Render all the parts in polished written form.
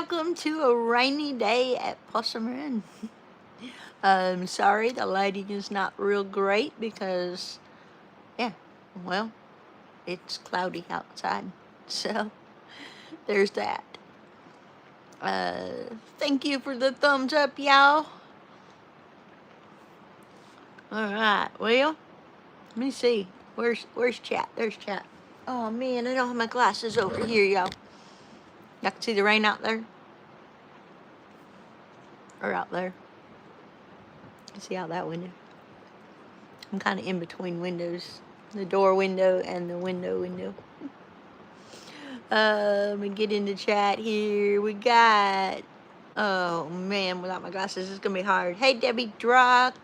welcome to a rainy day at Possum Run. Sorry, the lighting is not real great because, yeah, well, it's cloudy outside. So, there's that. Thank you for the thumbs up, y'all. Alright, well, let me see. Where's chat? There's chat. Oh, man, I don't have my glasses over here, y'all. Y'all can see the rain out there? Or out there? See out that window? I'm kind of in between windows. The door window and the window. Let me get into chat here. We got, oh man, without my glasses, it's going to be hard. Hey, Debbie Drock,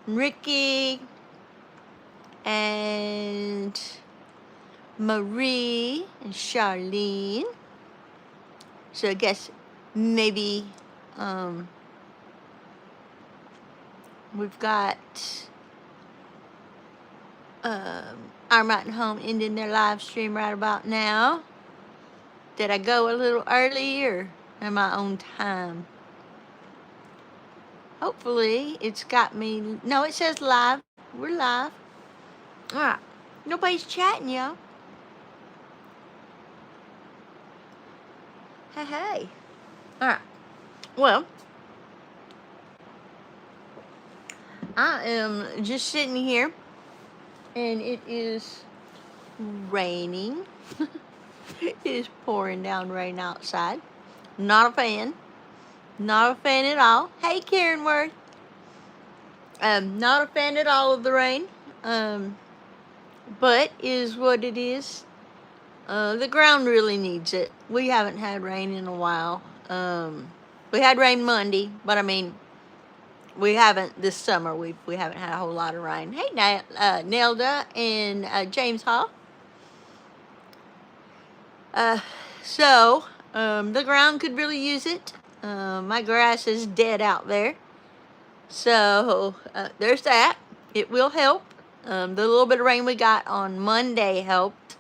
Ricky, and Marie, and Charlene. So I guess maybe we've got our mountain home ending their live stream right about now. Did I go a little early or am I on time? Hopefully it's got me. No, it says live. We're live. All right. Nobody's chatting, y'all. Hey. All right. Well, I am just sitting here and it is raining. It is pouring down rain outside. Not a fan. Not a fan at all. Hey, Karen Worth. Not a fan at all of the rain. But is what it is. The ground really needs it. We haven't had rain in a while. We had rain Monday, but I mean, we haven't this summer. We haven't had a whole lot of rain. Hey, Nelda and James Hall. So, the ground could really use it. My grass is dead out there. So, there's that. It will help. The little bit of rain we got on Monday helped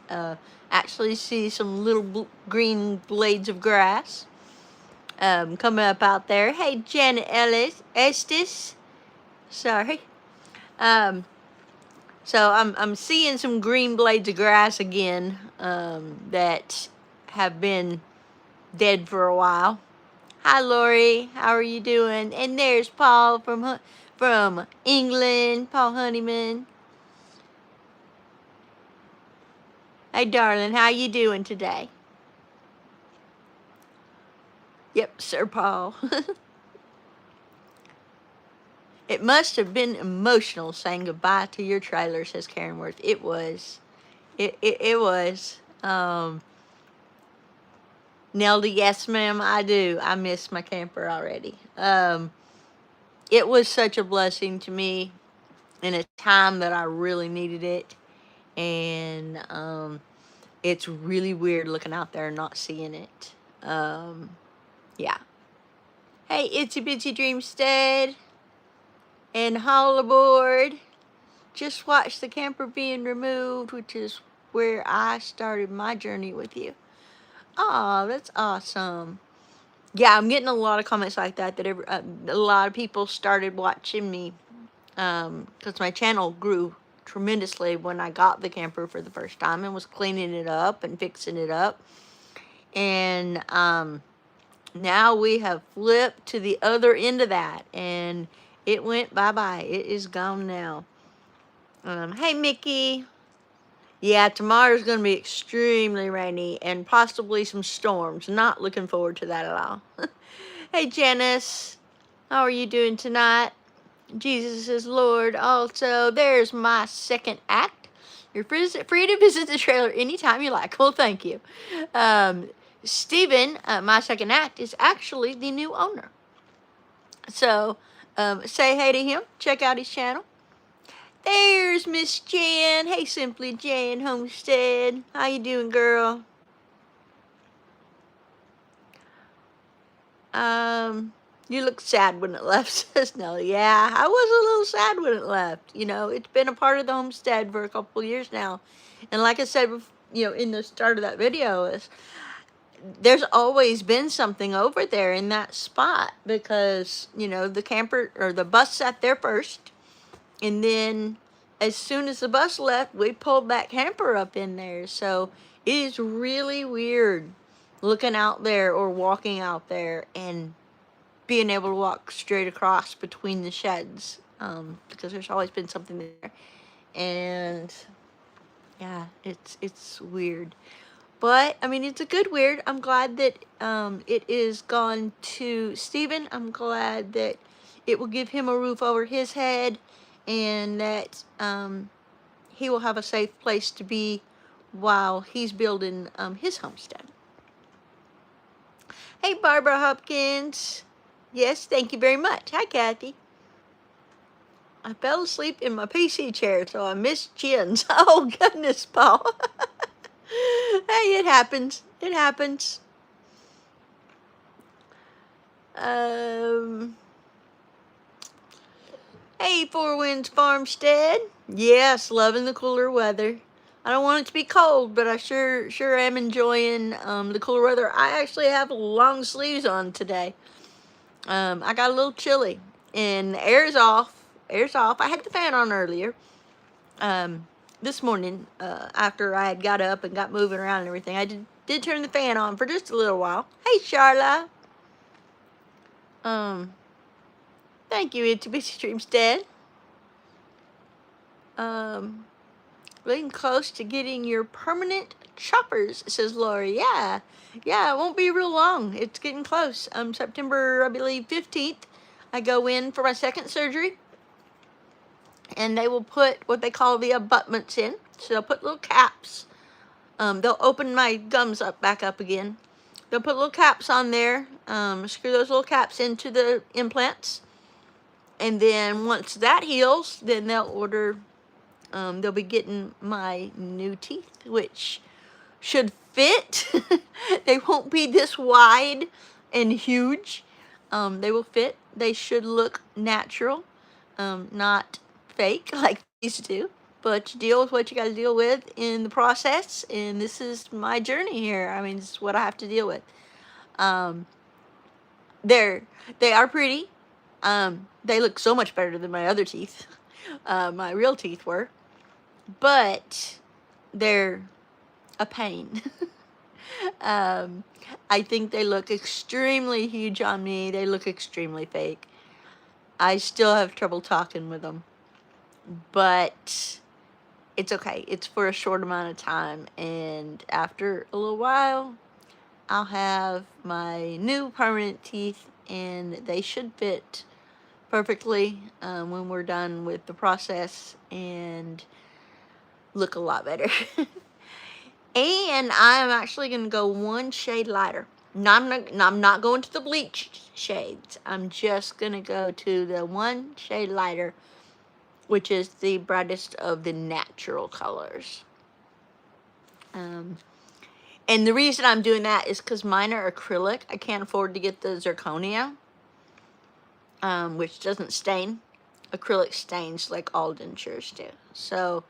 actually see some little green blades of grass coming up out there. Hey, Janet Estes. Sorry. So I'm seeing some green blades of grass again that have been dead for a while. Hi, Lori. How are you doing? And there's Paul from England, Paul Honeyman. Hey, darling. How you doing today? Yep, Sir Paul. It must have been emotional saying goodbye to your trailer, says Karen Worth. It was. It was. Nelda, yes, ma'am, I do. I miss my camper already. It was such a blessing to me in a time that I really needed it. And it's really weird looking out there and not seeing it. Yeah. Hey, Itsy Bitsy Dreamstead and Haul Aboard. Just watched the camper being removed, which is where I started my journey with you. Oh, that's awesome. Yeah, I'm getting a lot of comments like that, a lot of people started watching me because my channel grew tremendously when I got the camper for the first time and was cleaning it up and fixing it up. And now we have flipped to the other end of that, and it went bye-bye. It is gone now. Hey, Mickey. Yeah, tomorrow's going to be extremely rainy and possibly some storms. Not looking forward to that at all. Hey, Janice. How are you doing tonight? Jesus is Lord. Also, there's my second act. You're free to visit the trailer anytime you like. Well, thank you. Stephen, my second act, is actually the new owner. So, say hey to him. Check out his channel. There's Miss Jan. Hey, Simply Jan Homestead. How you doing, girl? You look sad when it left, says Nelly. Yeah, I was a little sad when it left. You know, it's been a part of the homestead for a couple years now. And like I said, you know, in the start of that video, is there's always been something over there in that spot because, you know, the camper or the bus sat there first. And then as soon as the bus left, we pulled that camper up in there. So it is really weird looking out there or walking out there and being able to walk straight across between the sheds, because there's always been something there. And yeah, it's weird. But I mean, it's a good weird. I'm glad that it is gone to Stephen. I'm glad that it will give him a roof over his head, and that he will have a safe place to be while he's building his homestead. Hey, Barbara Hopkins. Yes, thank you very much. Hi, Kathy. I fell asleep in my PC chair, so I missed Jen's. Oh, goodness, Paul. Hey, it happens. It happens. Hey, Four Winds Farmstead. Yes, loving the cooler weather. I don't want it to be cold, but I sure am enjoying the cooler weather. I actually have long sleeves on today. I got a little chilly, and the air's off. Air's off. I had the fan on earlier. This morning, after I had got up and got moving around and everything, I did turn the fan on for just a little while. Hey, Charla. Thank you, Itsy Bitsy Dreamstead. Getting close to getting your permanent choppers, says Lori. Yeah, it won't be real long. It's getting close. September, I believe, 15th, I go in for my second surgery, and they will put what they call the abutments in. So they'll put little caps. They'll open my gums back up again. They'll put little caps on there, screw those little caps into the implants, and then once that heals, then they'll be getting my new teeth, which should fit. They won't be this wide and huge. They will fit. They should look natural, not fake like these do. But you deal with what you got to deal with in the process, and this is my journey here. I mean, this is what I have to deal with. They are pretty. They look so much better than my other teeth. My real teeth were. But they're a pain. I think they look extremely huge on me. They look extremely fake. I still have trouble talking with them. But it's okay. It's for a short amount of time. And after a little while, I'll have my new permanent teeth, and they should fit perfectly when we're done with the process and look a lot better. And I'm actually going to go one shade lighter. No, I'm not going to the bleach shades. I'm just going to go to the one shade lighter, which is the brightest of the natural colors. And the reason I'm doing that is because mine are acrylic. I can't afford to get the zirconia, which doesn't stain. Acrylic stains like all dentures do. So,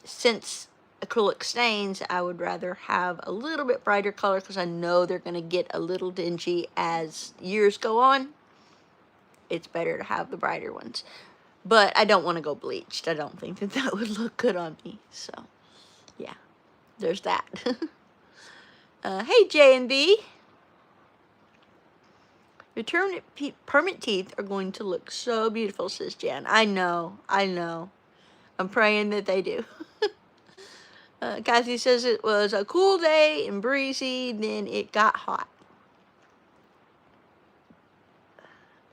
since acrylic stains, I would rather have a little bit brighter color because I know they're going to get a little dingy as years go on. It's better to have the brighter ones. But I don't want to go bleached. I don't think that would look good on me. So, yeah, there's that. Hey, J and B. Your permanent teeth are going to look so beautiful, says Jan. I know. I'm praying that they do. Kathy says it was a cool day and breezy, then it got hot.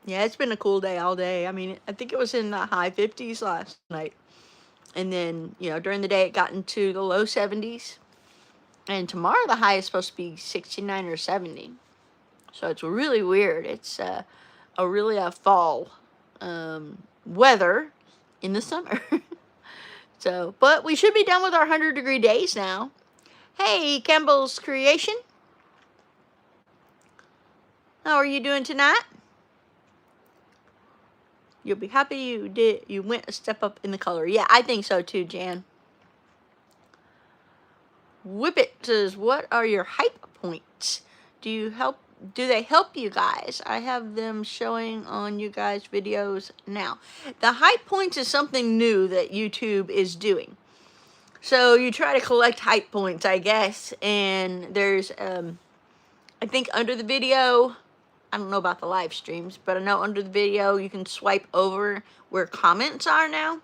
Yeah, it's been a cool day all day. I mean, I think it was in the high 50s last night. And then, during the day it got into the low 70s. And tomorrow the high is supposed to be 69 or 70. So it's really weird. It's really a fall weather in the summer. So, but we should be done with our 100-degree days now. Hey, Campbell's Creation. How are you doing tonight? You'll be happy you went a step up in the color. Yeah, I think so too, Jan. Whippet says, what are your hype points. Do they help you guys? I have them showing on you guys' videos now. The height points is something new that YouTube is doing. So you try to collect height points, I guess, and there's, I think under the video, I don't know about the live streams, but I know under the video you can swipe over where comments are now,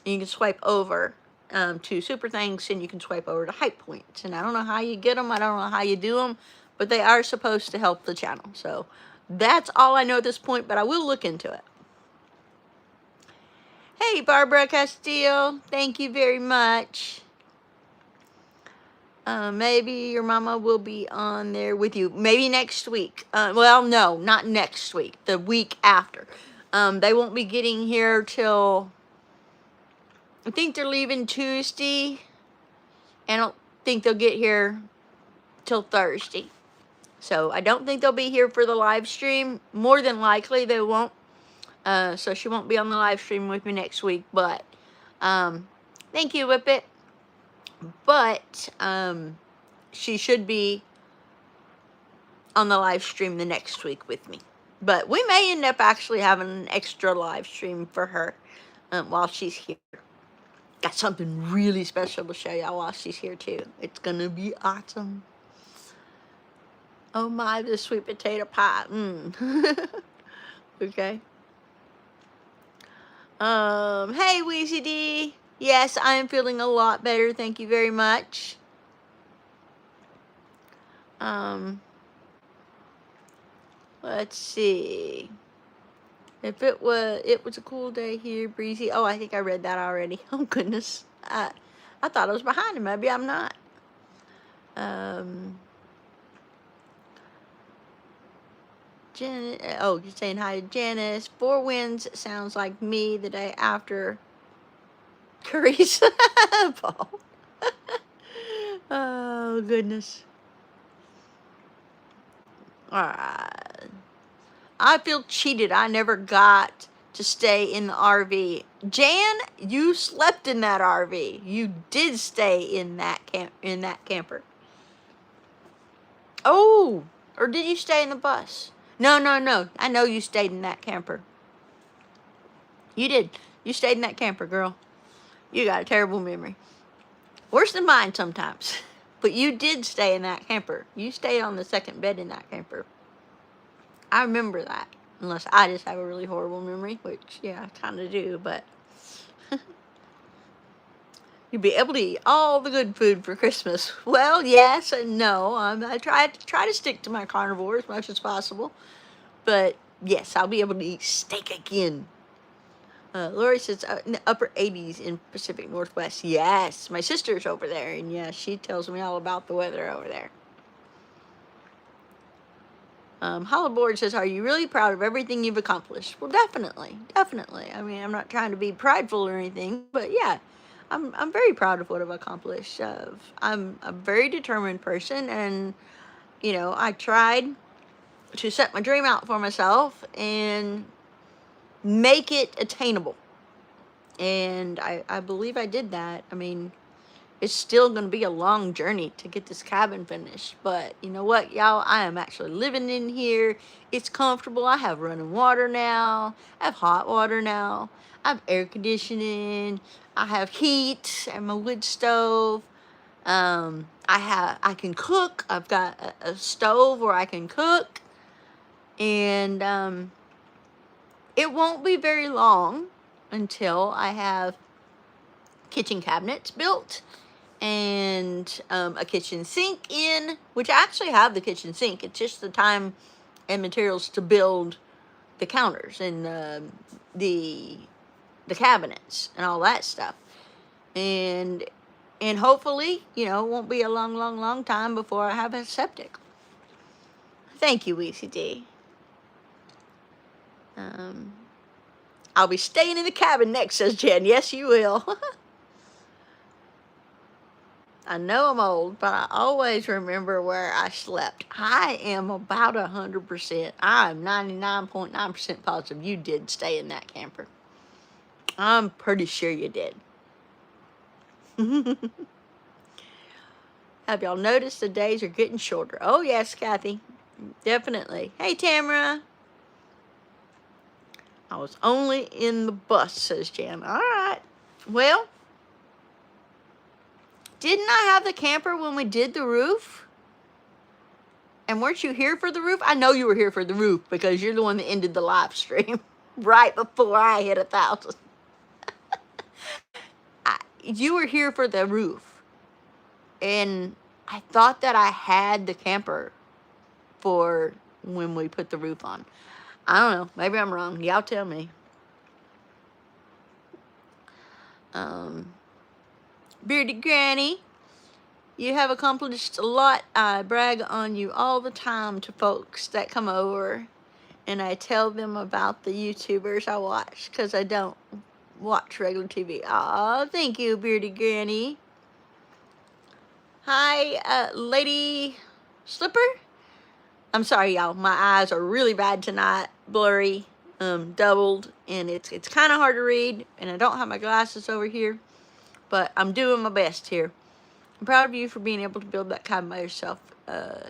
and you can swipe over to super thanks, and you can swipe over to hype points. And I don't know how you get them, I don't know how you do them, but they are supposed to help the channel. So that's all I know at this point, but I will look into it. Hey, Barbara Castillo, thank you very much. Maybe your mama will be on there with you. Maybe next week. Well, no, not next week. The week after. They won't be getting here till, I think they're leaving Tuesday. I don't think they'll get here till Thursday. So I don't think they'll be here for the live stream. More than likely they won't. So she won't be on the live stream with me next week. But thank you, Whippet. But she should be on the live stream the next week with me. But we may end up actually having an extra live stream for her while she's here. Got something really special to show y'all while she's here too. It's gonna be awesome. Oh my, the sweet potato pie. Okay. Hey, Weezy D. Yes, I am feeling a lot better. Thank you very much. Let's see. If it was a cool day here, breezy. Oh, I think I read that already. Oh goodness. I thought I was behind him. Maybe I'm not. Oh, you're saying hi to Janice. 4 Winds sounds like me the day after Curry's Paul. Oh, goodness. Alright. I feel cheated. I never got to stay in the RV. Jan, you slept in that RV. You did stay in that camper. Oh, or did you stay in the bus? No. I know you stayed in that camper. You did. You stayed in that camper, girl. You got a terrible memory. Worse than mine sometimes. But you did stay in that camper. You stayed on the second bed in that camper. I remember that. Unless I just have a really horrible memory, which, yeah, I kind of do, but you'd be able to eat all the good food for Christmas. Well, yes and no. I try to stick to my carnivore as much as possible. But, yes, I'll be able to eat steak again. Lori says in the upper 80s in Pacific Northwest. Yes, my sister's over there, and yeah, she tells me all about the weather over there. Hollowboard says, are you really proud of everything you've accomplished? Well, definitely. I mean, I'm not trying to be prideful or anything, but yeah, I'm very proud of what I've accomplished. I'm a very determined person, and, you know, I tried to set my dream out for myself and make it attainable. And I believe I did that. I mean, it's still going to be a long journey to get this cabin finished. But you know what, y'all? I am actually living in here. It's comfortable. I have running water now. I have hot water now. I have air conditioning. I have heat and my wood stove. I can cook. I've got a stove where I can cook. And it won't be very long until I have kitchen cabinets built and a kitchen sink in, which I actually have the kitchen sink. It's just the time and materials to build the counters and the cabinets and all that stuff. And hopefully, you know, it won't be a long time before I have a septic. Thank you, ECD. I'll be staying in the cabin next, says Jen. Yes, you will. I know I'm old, but I always remember where I slept. I am about 100%. I'm 99.9% positive you did stay in that camper. I'm pretty sure you did. Have y'all noticed the days are getting shorter? Oh, yes, Kathy. Definitely. Hey, Tamara. I was only in the bus, says Jan. All right. Well, didn't I have the camper when we did the roof? And weren't you here for the roof? I know you were here for the roof because you're the one that ended the live stream right before I hit 1,000. You were here for the roof. And I thought that I had the camper for when we put the roof on. I don't know. Maybe I'm wrong. Y'all tell me. Bearded Granny, you have accomplished a lot. I brag on you all the time to folks that come over, and I tell them about the YouTubers I watch because I don't watch regular TV. Aw, thank you, Bearded Granny. Hi, Lady Slipper. I'm sorry, y'all. My eyes are really bad tonight, blurry, doubled, and it's kind of hard to read, and I don't have my glasses over here, but I'm doing my best here. I'm proud of you for being able to build that cabin by yourself.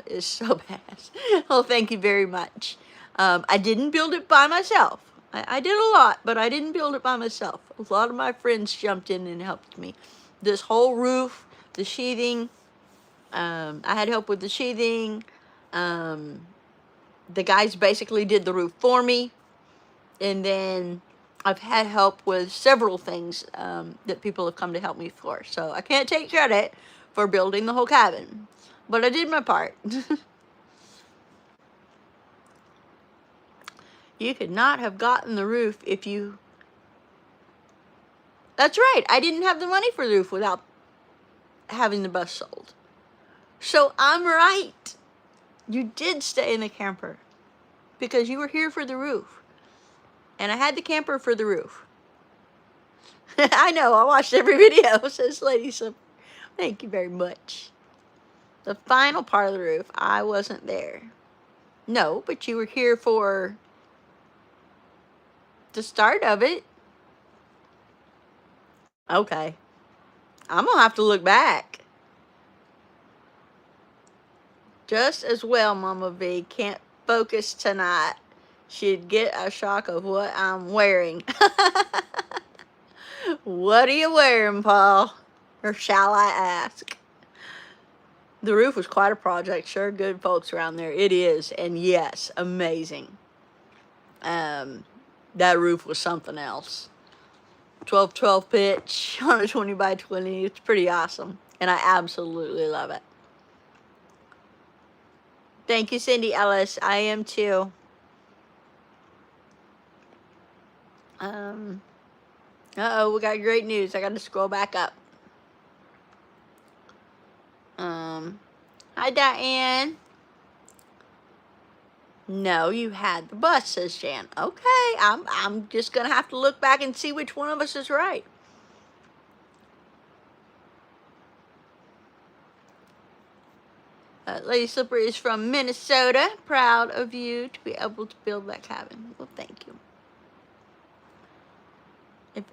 Is so badass. Well, thank you very much. I didn't build it by myself. I did a lot, but I didn't build it by myself. A lot of my friends jumped in and helped me. This whole roof, the sheathing, I had help with the sheathing. The guys basically did the roof for me. And then I've had help with several things that people have come to help me for. So I can't take credit for building the whole cabin, but I did my part. You could not have gotten the roof if you... That's right. I didn't have the money for the roof without having the bus sold. So I'm right. You did stay in the camper because you were here for the roof. And I had the camper for the roof. I know, I watched every video, says Lady Slipper. Thank you very much. The final part of the roof, I wasn't there. No, but you were here for the start of it. Okay. I'm going to have to look back. Just as well, MamaV. Can't focus tonight. She'd get a shock of what I'm wearing. What are you wearing, Paul? Or shall I ask? The roof was quite a project. Sure, good folks around there. It is. And yes, amazing. That roof was something else. 12-12 pitch on a 20 by 20. It's pretty awesome. And I absolutely love it. Thank you, Cindy Ellis. I am too. Uh-oh, we got great news. I got to scroll back up. Hi, Diane. No, you had the bus, says Jan. Okay, I'm just going to have to look back and see which one of us is right. Lady Slipper is from Minnesota. Proud of you to be able to build that cabin. Well, thank you. If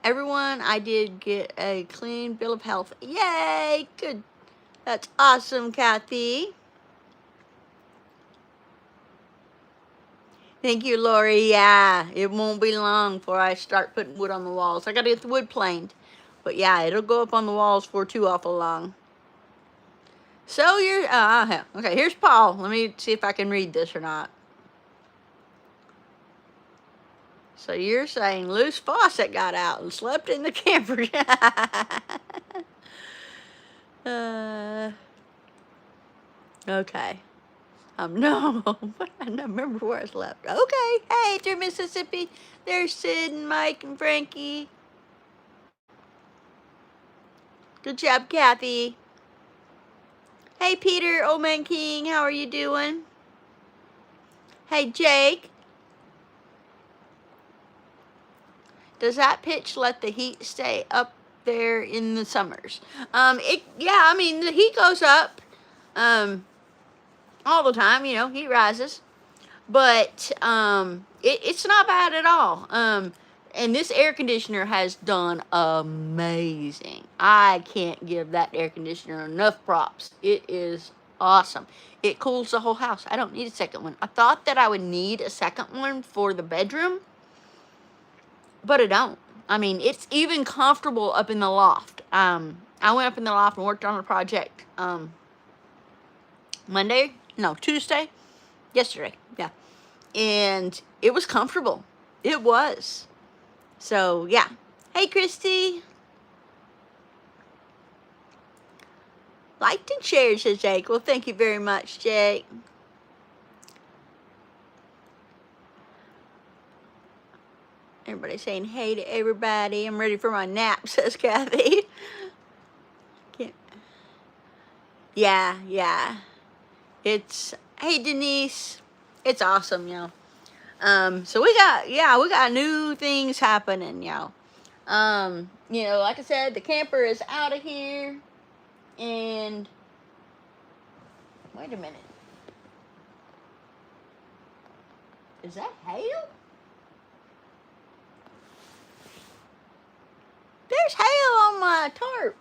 everyone, I did get a clean bill of health. Yay! Good. That's awesome, Kathy. Thank you, Lori. Yeah, it won't be long before I start putting wood on the walls. I got to get the wood planed. But yeah, it'll go up on the walls for too awful long. So you're, okay, here's Paul. Let me see if I can read this or not. So you're saying loose faucet got out and slept in the camper. Okay. No, but I don't remember where I slept. Okay. Hey, through Mississippi. There's Sid and Mike and Frankie. Good job, Kathy. Hey, Peter, Old Man King. How are you doing? Hey, Jake. Does that pitch let the heat stay up there in the summers? Yeah, I mean, the heat goes up all the time, you know, heat rises. But it's not bad at all. And this air conditioner has done amazing. I can't give that air conditioner enough props. It is awesome. It cools the whole house. I don't need a second one. I thought that I would need a second one for the bedroom, but I don't. I mean, it's even comfortable up in the loft. I went up in the loft and worked on a project Tuesday, yesterday, yeah. And it was comfortable. It was. So, yeah. Hey, Christy. Liked and shared, says Jake. Well, thank you very much, Jake. Everybody saying hey to everybody. I'm ready for my nap, says Kathy. Yeah. It's, hey, Denise. It's awesome, y'all. So we got new things happening, y'all. Like I said, the camper is out of here. And wait a minute. Is that hail? There's hail on my tarp.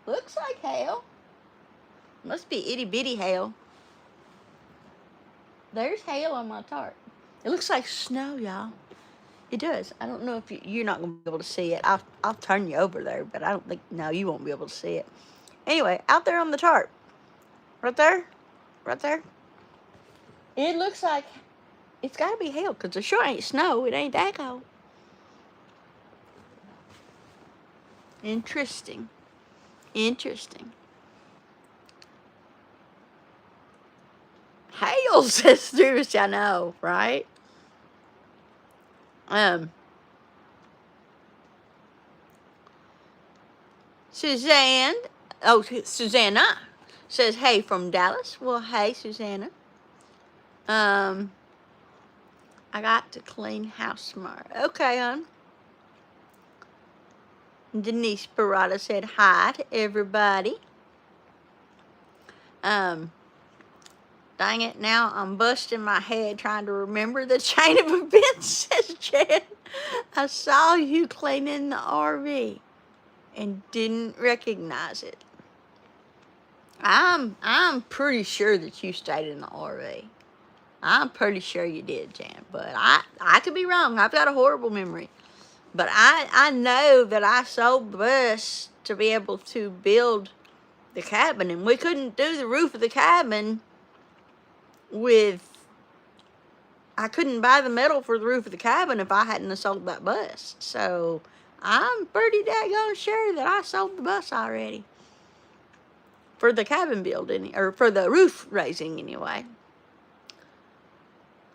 Looks like hail. Must be itty bitty hail. There's hail on my tarp. It looks like snow, y'all. It does. I don't know if you're not going to be able to see it. I'll turn you over there, but I don't think, no, you won't be able to see it. Anyway, out there on the tarp. Right there. It looks like it's got to be hail because it sure ain't snow. It ain't that cold. Interesting. Hail, sisters, I know, right? Susanna says, hey, from Dallas. Well, hey, Susanna. I got to clean house tomorrow. Okay, hon. Denise Barada said hi to everybody. Dang it, now I'm busting my head trying to remember the chain of events, says Jen. I saw you cleaning the RV and didn't recognize it. I'm pretty sure that you stayed in the RV. I'm pretty sure you did, Jan, but I could be wrong. I've got a horrible memory. But I know that I sold the bus to be able to build the cabin, and we couldn't do the roof of the cabin I couldn't buy the metal for the roof of the cabin if I hadn't sold that bus. So I'm pretty daggone sure that I sold the bus already. For the cabin building, or for the roof raising anyway.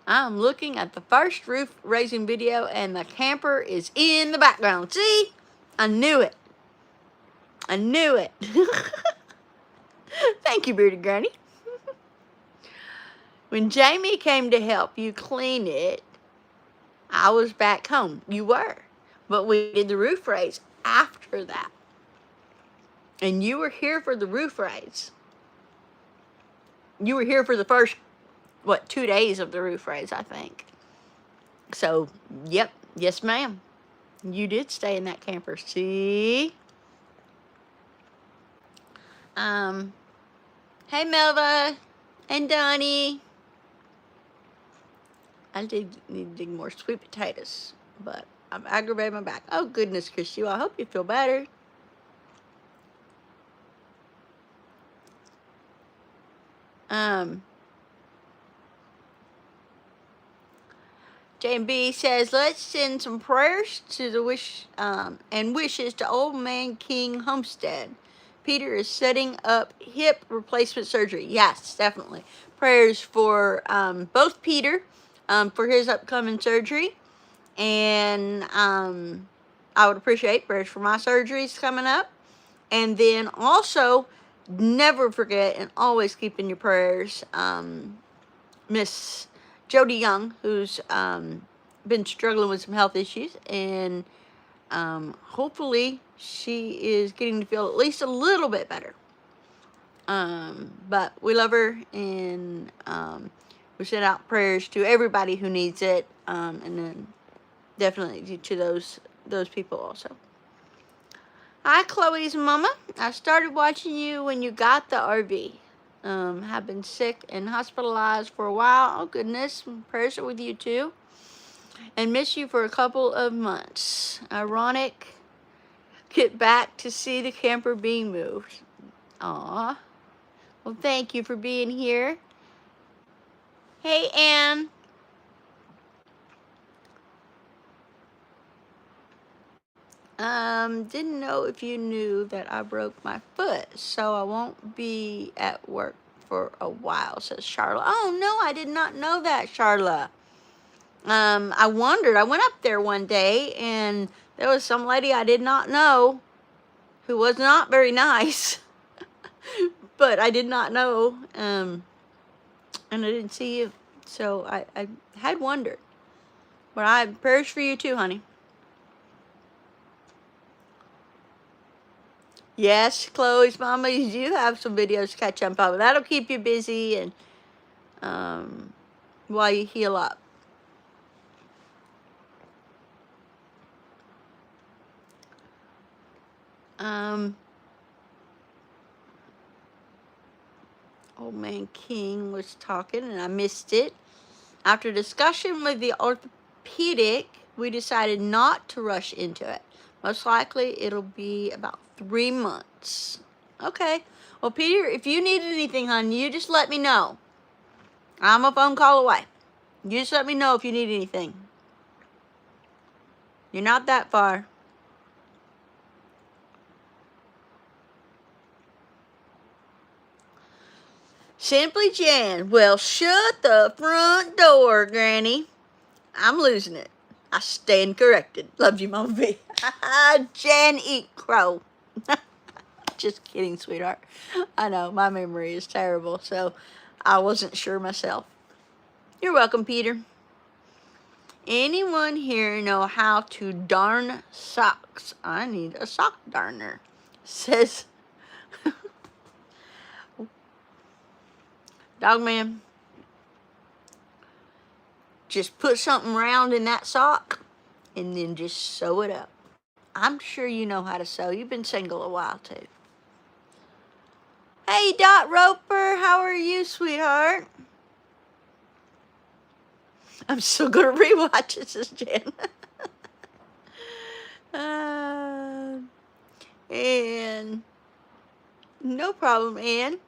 I'm looking at the first roof raising video and the camper is in the background. See? I knew it. Thank you, Bearded Granny. When Jamie came to help you clean it, I was back home. You were. But we did the roof raise after that. And you were here for the roof raise. You were here for the first, 2 days of the roof raise, I think. So, yep. Yes, ma'am. You did stay in that camper. See? Hey, Melva and Donnie. I did need to dig more sweet potatoes, but I'm aggravating my back. Oh, goodness, Christy. Well, I hope you feel better. J&B says, let's send some prayers to the and wishes to Old Man King Homestead. Peter is setting up hip replacement surgery. Yes, definitely. Prayers for both Peter for his upcoming surgery. And I would appreciate prayers for my surgeries coming up. And then also, never forget and always keep in your prayers Miss Jody Young, who's been struggling with some health issues. And hopefully she is getting to feel at least a little bit better. But we love her, and we send out prayers to everybody who needs it. And then definitely to those people also. Hi, Chloe's mama. I started watching you when you got the RV. Have been sick and hospitalized for a while. Oh, goodness. Prayers are with you, too. And miss you for a couple of months. Ironic. Get back to see the camper being moved. Aw. Well, thank you for being here. Hey, Ann. Didn't know if you knew that I broke my foot, so I won't be at work for a while, says Charla. Oh, no, I did not know that, Charla. I wondered. I went up there one day, and there was some lady I did not know who was not very nice, but I did not know, and I didn't see you, so I had wondered. But I have prayers for you too, honey. Yes, Chloe's mama, you do have some videos to catch up on. That'll keep you busy and while you heal up. Old man King was talking and I missed it. After discussion with the orthopedic, we decided not to rush into it. Most likely it'll be about 3 months. Okay. Well, Peter, if you need anything, hon, you just let me know. I'm a phone call away. You just let me know if you need anything. You're not that far. Simply Jan. Well, shut the front door, Granny. I'm losing it. I stand corrected. Love you, MamaV. Jan, eat crow. Just kidding, sweetheart. I know, my memory is terrible, so I wasn't sure myself. You're welcome, Peter. Anyone here know how to darn socks? I need a sock darner, says Dogman. Just put something round in that sock and then just sew it up. I'm sure you know how to sew. You've been single a while, too. Hey, Dot Roper, how are you, sweetheart? I'm still going to rewatch it, says Jen. And no problem, Ann.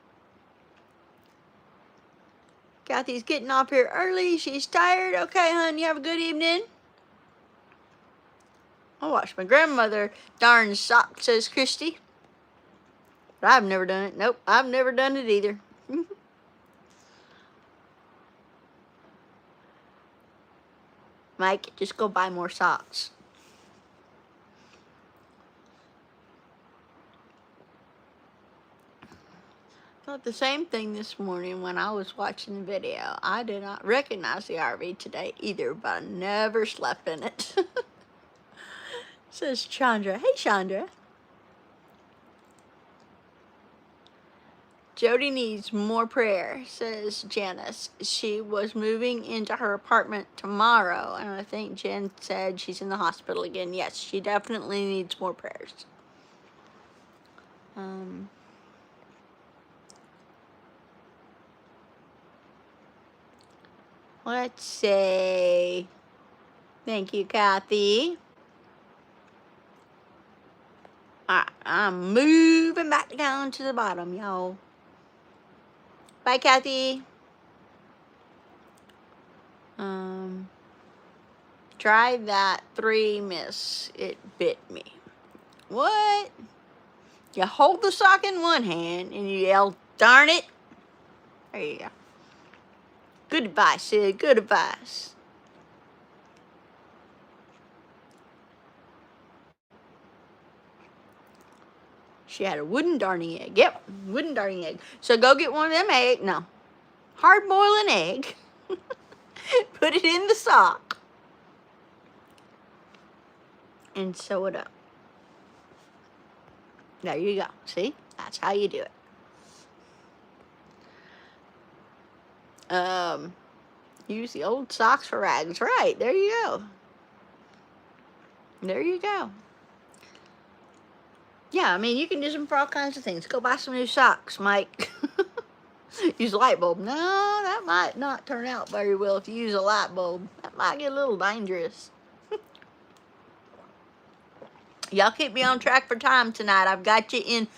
Kathy's getting off here early. She's tired. Okay, hon, you have a good evening. I watched my grandmother darn socks, says Christy. But I've never done it. Nope, I've never done it either. Mike, just go buy more socks. Thought the same thing this morning when I was watching the video. I did not recognize the RV today either, but I never slept in it. Says Chandra. Hey, Chandra. Jody needs more prayer, says Janice. She was moving into her apartment tomorrow, and I think Jen said she's in the hospital again. Yes, she definitely needs more prayers. Let's see. Thank you, Kathy. Alright, I'm moving back down to the bottom, y'all. Bye, Kathy. Try that 3 miss. It bit me. What? You hold the sock in one hand and you yell, darn it. There you go. Good advice, Sid. Good advice. She had a wooden darning egg. Yep, wooden darning egg. So go get one of them eggs. No. Hard boil an egg. Put it in the sock. And sew it up. There you go. See? That's how you do it. Use the old socks for rags. Right, there you go. There you go. Yeah, I mean, you can use them for all kinds of things. Go buy some new socks, Mike. Use a light bulb. No, that might not turn out very well if you use a light bulb. That might get a little dangerous. Y'all keep me on track for time tonight. I've got you in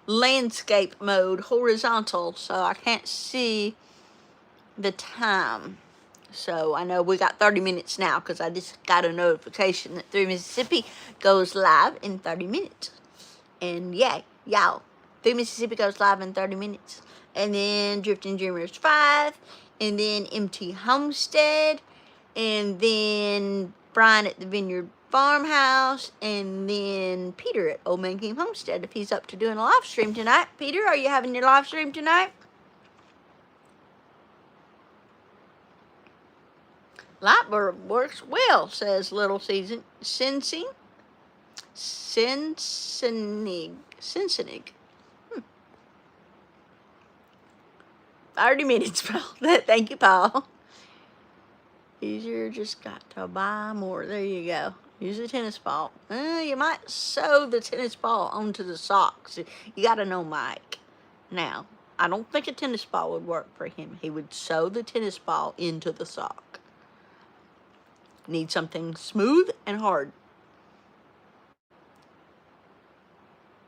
landscape mode, horizontal, so I can't see the time. So I know we got 30 minutes now because I just got a notification that 3 Mississippi goes live in 30 minutes. And yeah, y'all, 3 Mississippi goes live in 30 minutes. And then Drifting Dreamers 5, and then MT Homestead, and then Brian at the Vineyard Farmhouse, and then Peter at Old Man King Homestead if he's up to doing a live stream tonight. Peter, are you having your live stream tonight? Lightbulb works well, says Little Cincinnati. 30 minutes, Paul. Thank you, Paul. Easier, just got to buy more. There you go. Use a tennis ball. You might sew the tennis ball onto the socks. You got to know Mike. Now, I don't think a tennis ball would work for him. He would sew the tennis ball into the sock. Need something smooth and hard.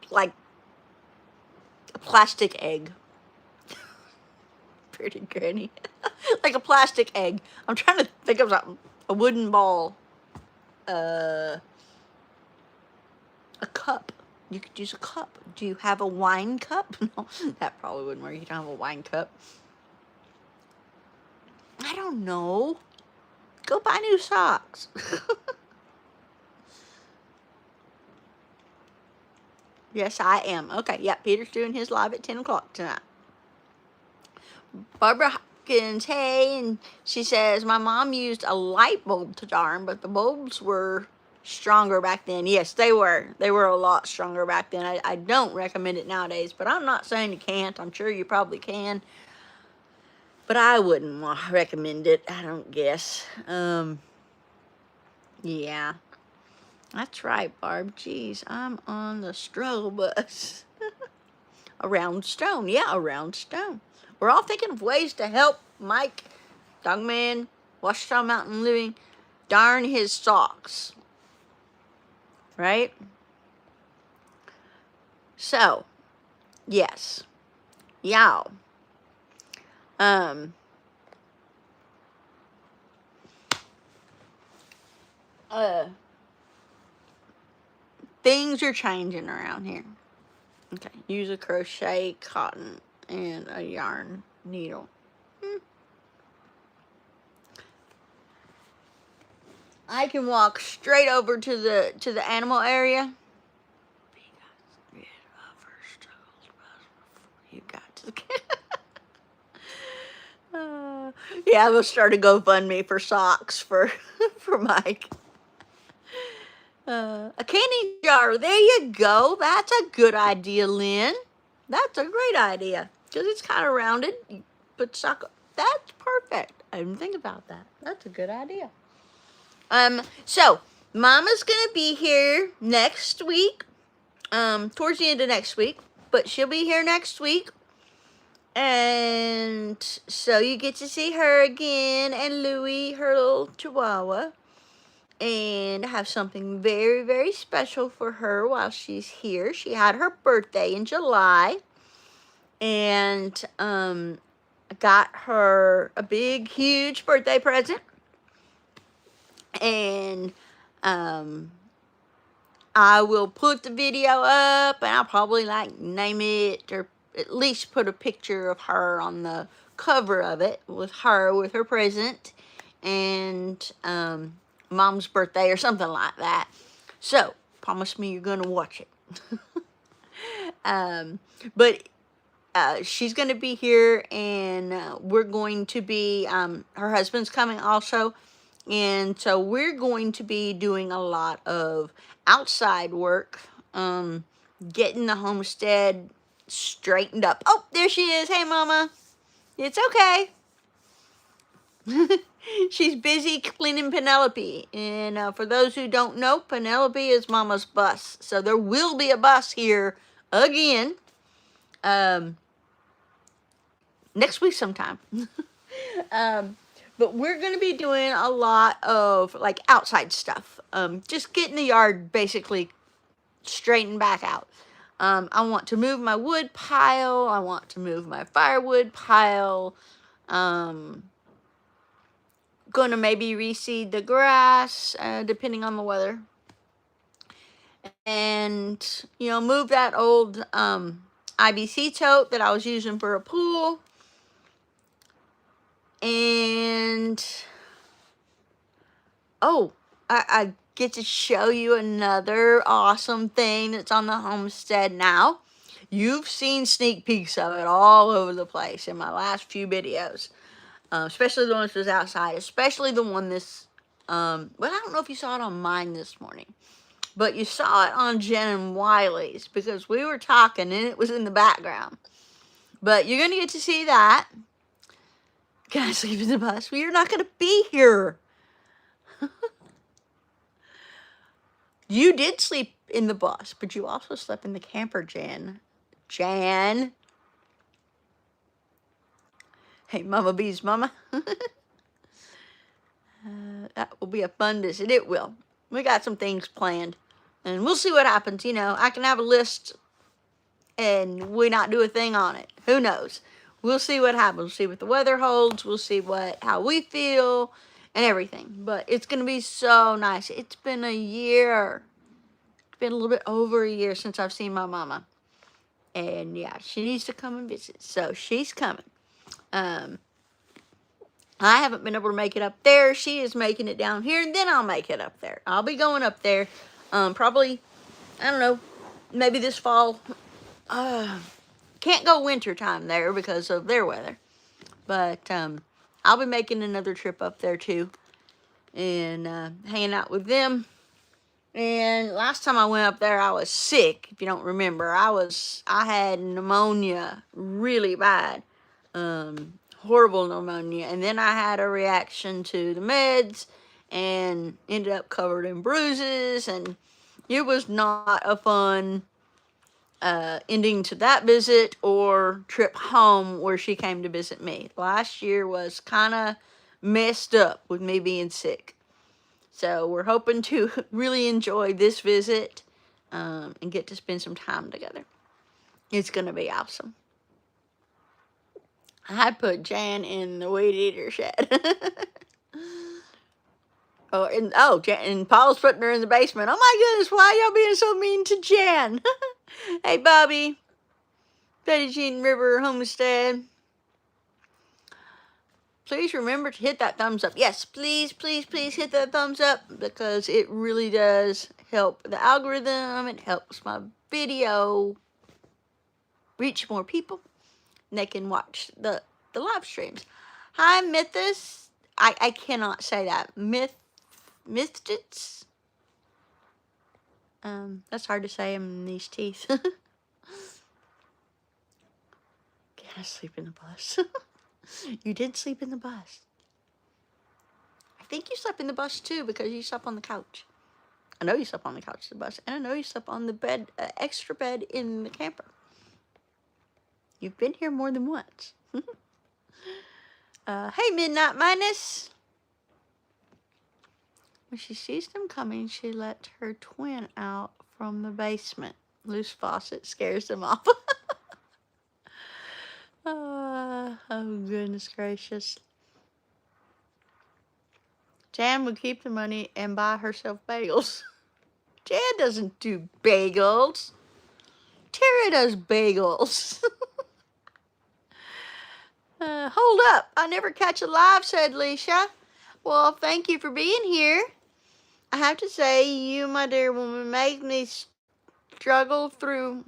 Like a plastic egg. Pretty granny. Like a plastic egg. I'm trying to think of something. A wooden ball. A cup. You could use a cup. Do you have a wine cup? No, that probably wouldn't work. You don't have a wine cup. I don't know. Go buy new socks. Yes, I am. Okay, yeah, Peter's doing his live at 10 o'clock tonight. Barbara Hopkins, hey, and she says, my mom used a light bulb to darn, but the bulbs were stronger back then. Yes, they were. They were a lot stronger back then. I don't recommend it nowadays, but I'm not saying you can't. I'm sure you probably can. But I wouldn't recommend it, I don't guess. Yeah. That's right, Barb. Jeez, I'm on the struggle bus. Around Stone. Yeah, Around Stone. We're all thinking of ways to help Mike, Dogman, Washita Mountain Living, darn his socks. Right? So, yes. Y'all. Things are changing around here. Okay, use a crochet, cotton, and a yarn needle. I can walk straight over to the animal area. You got to. Yeah, we'll start a GoFundMe for socks for Mike. A candy jar. There you go. That's a good idea, Lynn. That's a great idea. Because it's kind of rounded. You put sock. That's perfect. I didn't think about that. That's a good idea. So, Mama's going to be here next week. Towards the end of next week. But she'll be here next week. And so you get to see her again. And Louie, her little chihuahua. And have something very, very special for her while she's here. She had her birthday in July. And I got her a big, huge birthday present. And I will put the video up. And I'll probably name it. Or at least put a picture of her on the cover of it. With her present. And Mom's birthday or something like that. So, promise me you're going to watch it. But she's going to be here, and we're going to be, her husband's coming also. And so we're going to be doing a lot of outside work, getting the homestead straightened up. Oh, there she is. Hey, Mama. It's okay. She's busy cleaning Penelope. And for those who don't know, Penelope is Mama's bus. So there will be a bus here again next week sometime. But we're going to be doing a lot of like outside stuff. Just getting the yard basically straightened back out. I want to move my wood pile. I want to move my firewood pile. Going to maybe reseed the grass, depending on the weather. And, you know, move that old IBC tote that I was using for a pool. And, oh, I get to show you another awesome thing that's on the homestead now. You've seen sneak peeks of it all over the place in my last few videos. Especially the ones that was outside. Especially the one this, well, I don't know if you saw it on mine this morning. But you saw it on Jen and Wiley's because we were talking and it was in the background. But you're going to get to see that. Can I sleep in the bus? Well, you're not going to be here. You did sleep in the bus, but you also slept in the camper, Jan. Jan. Hey, Mama B's mama. That will be a fun visit. It will. We got some things planned. And we'll see what happens. You know, I can have a list and we not do a thing on it. Who knows? We'll see what happens. We'll see what the weather holds. We'll see how we feel and everything. But it's going to be so nice. It's been a year. It's been a little bit over a year since I've seen my mama. And yeah, she needs to come and visit. So she's coming. I haven't been able to make it up there. She is making it down here, and then I'll make it up there. I'll be going up there probably, I don't know, maybe this fall. Can't go winter time there because of their weather. But I'll be making another trip up there too and hanging out with them. And last time I went up there, I was sick. If you don't remember, I had pneumonia really bad. Horrible pneumonia. And then I had a reaction to the meds and ended up covered in bruises. And it was not a fun ending to that visit or trip home where she came to visit me. Last year was kind of messed up with me being sick. So we're hoping to really enjoy this visit and get to spend some time together. It's going to be awesome. I put Jan in the weed eater shed. And Paul's putting her in the basement. Oh my goodness, why y'all being so mean to Jan? Hey, Bobby. Betty Jean River Homestead. Please remember to hit that thumbs up. Yes, please, please, please hit that thumbs up because it really does help the algorithm. It helps my video reach more people. And they can watch the live streams. Hi, Mythus. I cannot say that. Mythits. That's hard to say in these teeth. Can I sleep in the bus? You did sleep in the bus. I think you slept in the bus too because you slept on the couch. I know you slept on the couch of the bus, and I know you slept on the bed, extra bed in the camper. You've been here more than once. Hey, Midnight Minus. When she sees them coming, she lets her twin out from the basement. Loose faucet scares them off. Oh, goodness gracious. Jan would keep the money and buy herself bagels. Jan doesn't do bagels. Tara does bagels. Hold up. I never catch a live, said Leisha. Well, thank you for being here. I have to say, you, my dear woman, make me struggle through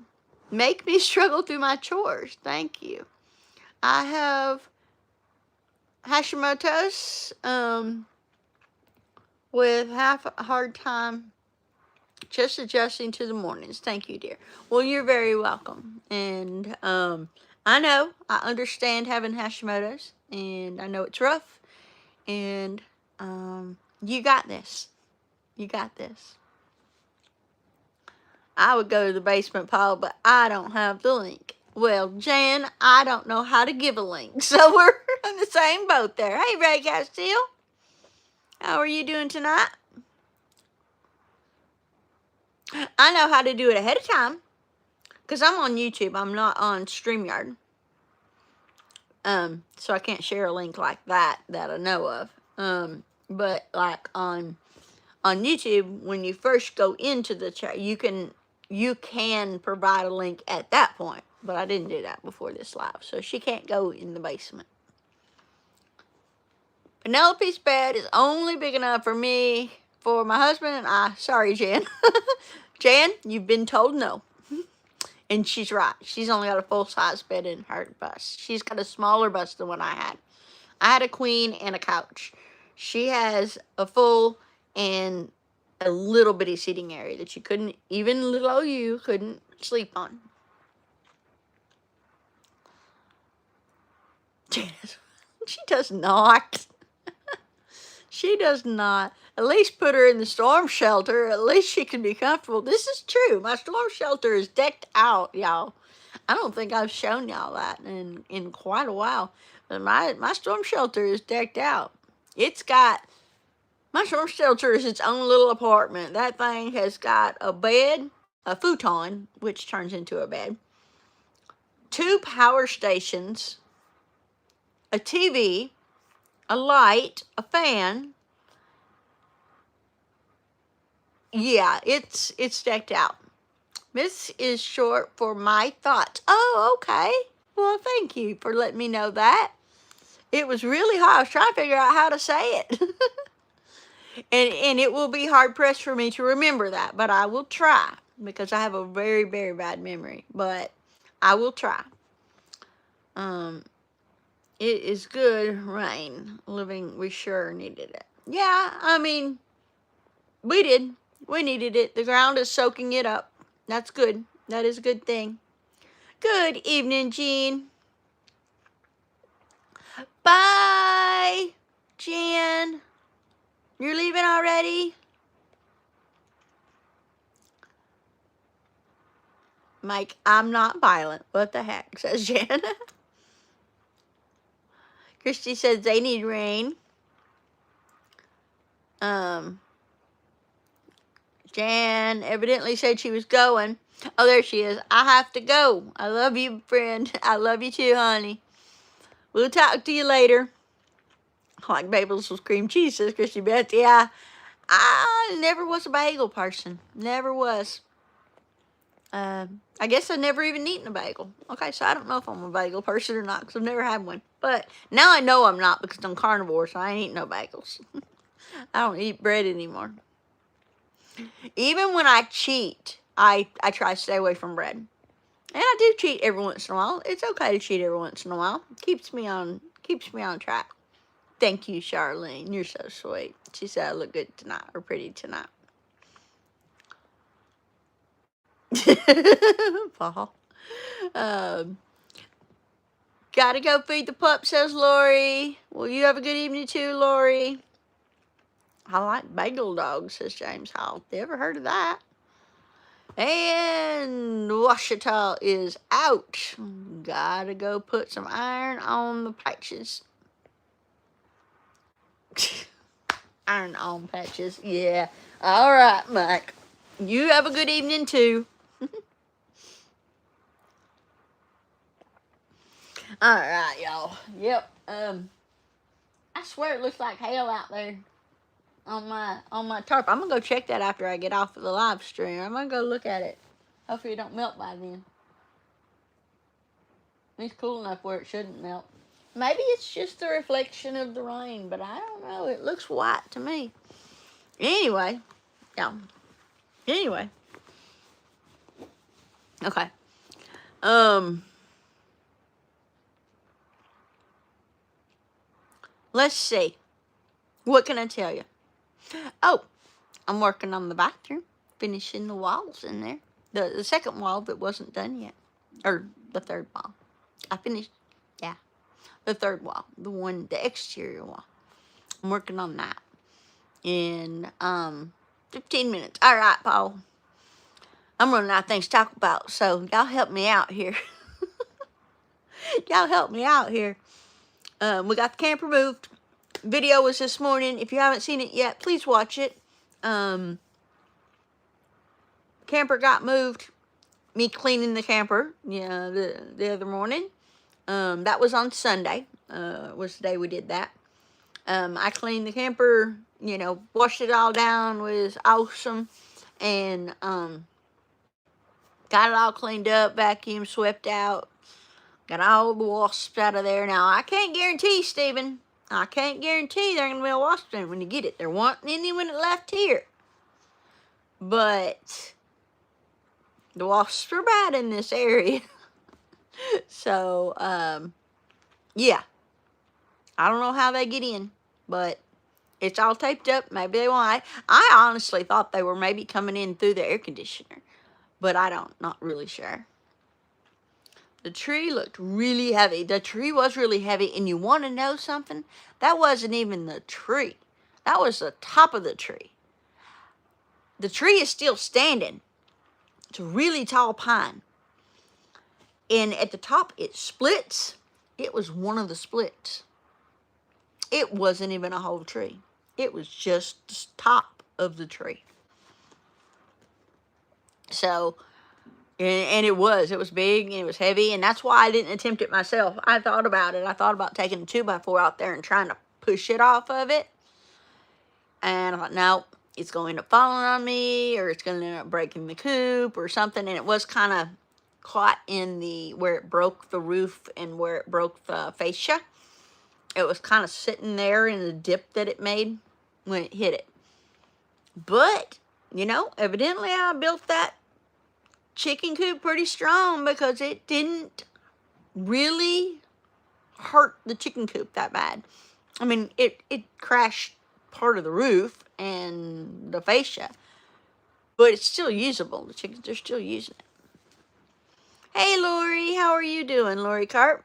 my chores. Thank you. I have Hashimoto's with half a hard time just adjusting to the mornings. Thank you, dear. Well, you're very welcome. And I understand having Hashimoto's, and I know it's rough. And you got this. You got this. I would go to the basement pile, but I don't have the link. Well, Jan, I don't know how to give a link. So we're in the same boat there. Hey, Ray Castile. How are you doing tonight? I know how to do it ahead of time, because I'm on YouTube. I'm not on StreamYard. So I can't share a link like that I know of. But like on YouTube, when you first go into the chat, you can provide a link at that point. But I didn't do that before this live, so she can't go in the basement. Penelope's bed is only big enough for me, for my husband and I. Sorry, Jan. Jan, you've been told no. And she's right. She's only got a full-size bed in her bus. She's got a smaller bus than what I had. I had a queen and a couch. She has a full and a little bitty seating area that you couldn't, even little old you couldn't sleep on. She does not. She does not. At least put her in the storm shelter. At least she can be comfortable. This is true. My storm shelter is decked out, y'all. I don't think I've shown y'all that in quite a while. But my storm shelter is decked out. My storm shelter is its own little apartment. That thing has got a bed, a futon, which turns into a bed, 2 power stations, a TV, a light, a fan. Yeah, it's decked out. This is short for my thoughts. Oh, okay. Well, thank you for letting me know that. It was really hard. I was trying to figure out how to say it. and it will be hard pressed for me to remember that, but I will try, because I have a very, very bad memory. But I will try. It is good rain. Living, we sure needed it. Yeah, I mean, we did. We needed it. The ground is soaking it up. That's good. That is a good thing. Good evening, Jean. Bye, Jan. You're leaving already? Mike, I'm not violent. What the heck, says Jan. Christy says they need rain. Jan evidently said she was going. Oh, there she is. I have to go. I love you, friend. I love you too, honey. We'll talk to you later. I like bagels with cream cheese, says Christy Beth. Yeah, I never was a bagel person. Never was. I guess I've never even eaten a bagel. Okay, so I don't know if I'm a bagel person or not, because I've never had one. But now I know I'm not, because I'm carnivore, so I ain't eating no bagels. I don't eat bread anymore. Even when I cheat, I try to stay away from bread. And I do cheat every once in a while. It's okay to cheat every once in a while. Keeps me on track. Thank you, Charlene. You're so sweet. She said I look good tonight, or pretty tonight. Paul. Gotta go feed the pup, says Lori. Well, you have a good evening too, Lori. I like bagel dogs, says James Hall. Ever heard of that? And Washita is out. Gotta go put some iron on the patches. Iron on patches. Yeah. All right, Mike. You have a good evening too. All right, y'all. Yep. I swear it looks like hail out there on my tarp. I'm gonna go check that after I get off of the live stream. I'm gonna go look at it. Hopefully it don't melt by then. It's cool enough where it shouldn't melt. Maybe it's just the reflection of the rain, but I don't know. It looks white to me. Anyway, yeah. Anyway. Okay. Let's see. What can I tell you? Oh, I'm working on the bathroom, finishing the walls in there. The second wall that wasn't done yet, or the third wall. I finished, yeah, the third wall, the exterior wall. I'm working on that in 15 minutes. All right, Paul. I'm running out of things to talk about, so y'all help me out here. Y'all help me out here. We got the camper moved. Video was this morning. If you haven't seen it yet, please watch it. Camper got moved. Me cleaning the camper, the other morning. That was on Sunday. Was the day we did that. I cleaned the camper, washed it all down, was awesome, and got it all cleaned up, vacuumed, swept out, got all the wasps out of there. Now, I can't guarantee, Stephen, I can't guarantee there are going to be a wasp in it when you get it. There weren't any when it left here. But the wasps are bad in this area. So, yeah. I don't know how they get in, but it's all taped up. Maybe they won't. I honestly thought they were maybe coming in through the air conditioner, but not really sure. The tree looked really heavy. The tree was really heavy, and you want to know something? That wasn't even the tree. That was the top of the tree. The tree is still standing. It's a really tall pine. And at the top, it splits. It was one of the splits. It wasn't even a whole tree. It was just the top of the tree. So, and it was big, and it was heavy, and that's why I didn't attempt it myself. I thought about it. I thought about taking a 2x4 out there and trying to push it off of it. And I thought, no, it's going to end up falling on me, or it's going to end up breaking the coop or something. And it was kind of caught in where it broke the roof and where it broke the fascia. It was kind of sitting there in the dip that it made when it hit it. But, evidently I built that chicken coop pretty strong, because it didn't really hurt the chicken coop that bad. I mean, it crashed part of the roof and the fascia, but it's still usable. The chickens are still using it. Hey, Lori, how are you doing, Lori Carp?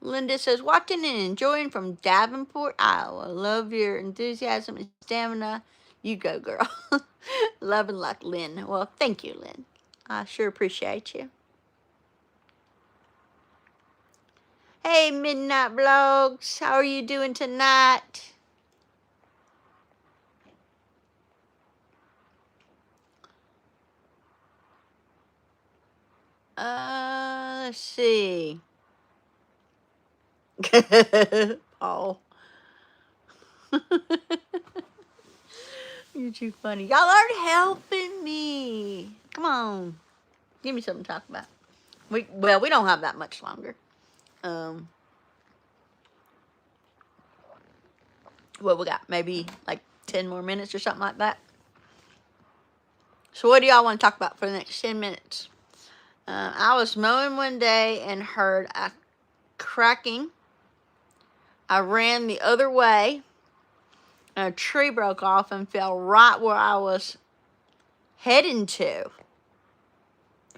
Linda says, watching and enjoying from Davenport, Iowa. Love your enthusiasm and stamina. You go, girl. Love and luck, Lynn. Well, thank you, Lynn. I sure appreciate you. Hey, Midnight Vlogs. How are you doing tonight? Let's see. Oh. You're too funny. Y'all aren't helping me. Come on. Give me something to talk about. We don't have that much longer. Well, we got maybe like 10 more minutes or something like that. So what do y'all want to talk about for the next 10 minutes? I was mowing one day and heard a cracking. I ran the other way, and a tree broke off and fell right where I was heading to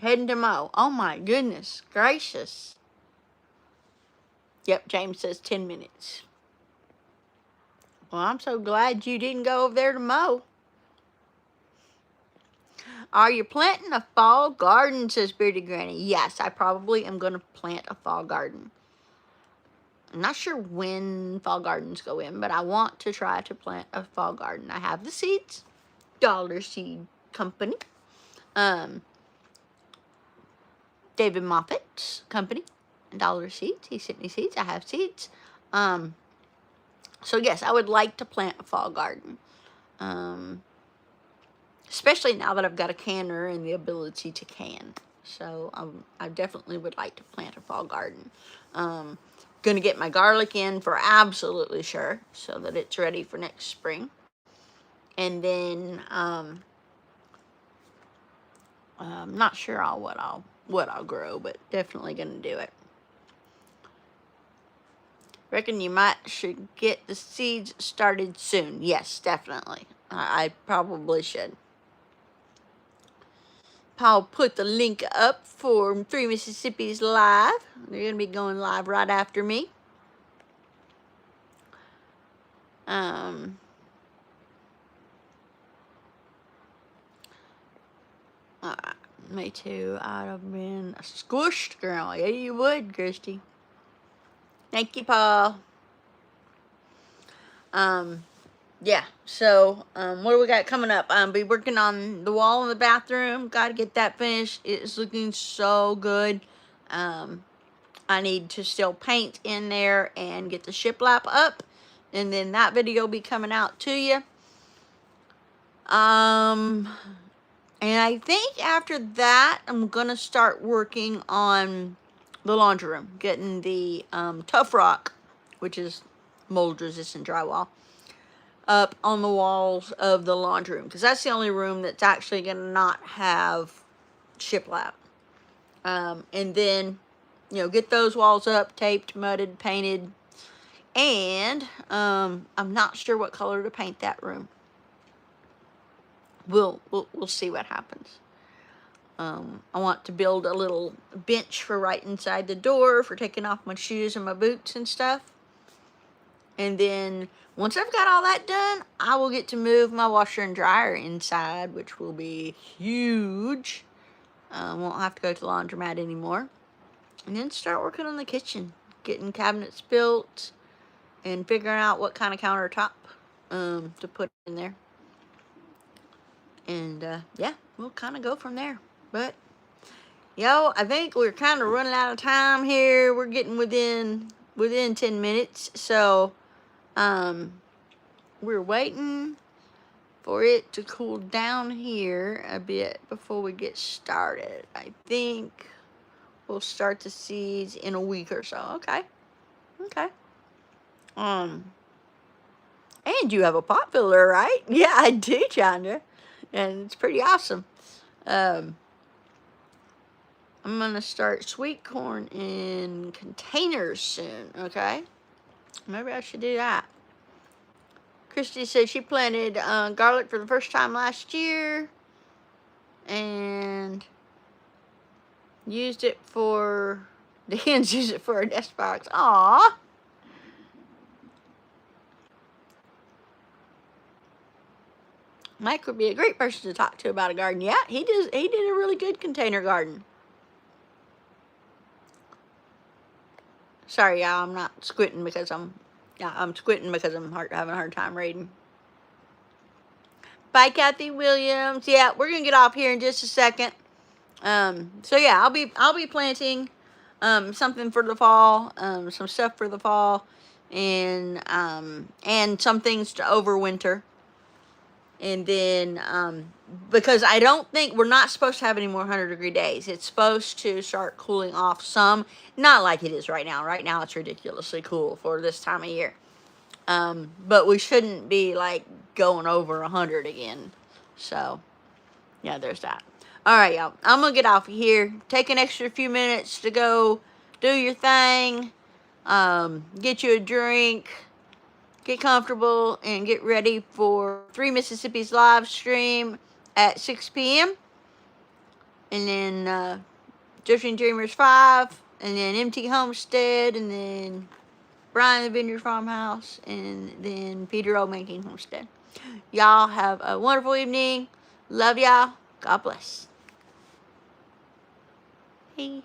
mow. Oh my goodness gracious. Yep, James says 10 minutes. Well, I'm so glad you didn't go over there to mow. Are you planting a fall garden, says Bearded Granny. Yes, I probably am going to plant a fall garden. I'm not sure when fall gardens go in, but I want to try to plant a fall garden. I have the seeds, Dollar Seed Company, David Moffat's company, Dollar Seeds. He sent me seeds. I have seeds. So yes, I would like to plant a fall garden. Especially now that I've got a canner and the ability to can. So I definitely would like to plant a fall garden. Going to get my garlic in for absolutely sure, so that it's ready for next spring. And then I'm not sure what I'll grow, but definitely going to do it. Reckon you should get the seeds started soon. Yes, definitely. I probably should. I'll put the link up for Three Mississippi's live. They're going to be going live right after me. Me too. I'd have been squished, girl. Yeah, you would, Christy. Thank you, Paul. Yeah, so, what do we got coming up? Be working on the wall in the bathroom. Got to get that finished. It's looking so good. I need to still paint in there and get the shiplap up. And then that video will be coming out to you. And I think after that, I'm going to start working on the laundry room. Getting the Tough Rock, which is mold-resistant drywall, up on the walls of the laundry room. Because that's the only room that's actually going to not have shiplap. And then, you know, get those walls up, taped, mudded, painted. And I'm not sure what color to paint that room. We'll see what happens. I want to build a little bench for right inside the door for taking off my shoes and my boots and stuff. And then once I've got all that done, I will get to move my washer and dryer inside, which will be huge. Won't have to go to the laundromat anymore. And then start working on the kitchen, getting cabinets built and figuring out what kind of countertop to put in there. And yeah, we'll kind of go from there. But yo, I think we're kind of running out of time here. We're getting within 10 minutes. So we're waiting for it to cool down here a bit before we get started. I think we'll start the seeds in a week or so. Okay. And you have a pot filler, right? Yeah, I do, Chandra. And it's pretty awesome. I'm going to start sweet corn in containers soon, okay? Maybe I should do that. Christy says she planted garlic for the first time last year. And used it for... The hens use it for a nest box. Aww. Mike would be a great person to talk to about a garden. Yeah, he did a really good container garden. Sorry, y'all, I'm not squinting because I'm squinting because I'm having a hard time reading. Bye, Kathy Williams. Yeah, we're gonna get off here in just a second. So yeah, I'll be planting something for the fall, some stuff for the fall, and some things to overwinter. And then, because I don't think, we're not supposed to have any more 100-degree days. It's supposed to start cooling off some. Not like it is right now. Right now it's ridiculously cool for this time of year. But we shouldn't be, like, going over 100 again. So, yeah, there's that. All right, y'all. I'm going to get off of here. Take an extra few minutes to go do your thing. Get you a drink. Get comfortable and get ready for Three Mississippi's live stream at 6 p.m. And then Drifting Dreamers 5. And then MT Homestead. And then Brian the Vineyard Farmhouse. And then Peter O Making Homestead. Y'all have a wonderful evening. Love y'all. God bless. Hey.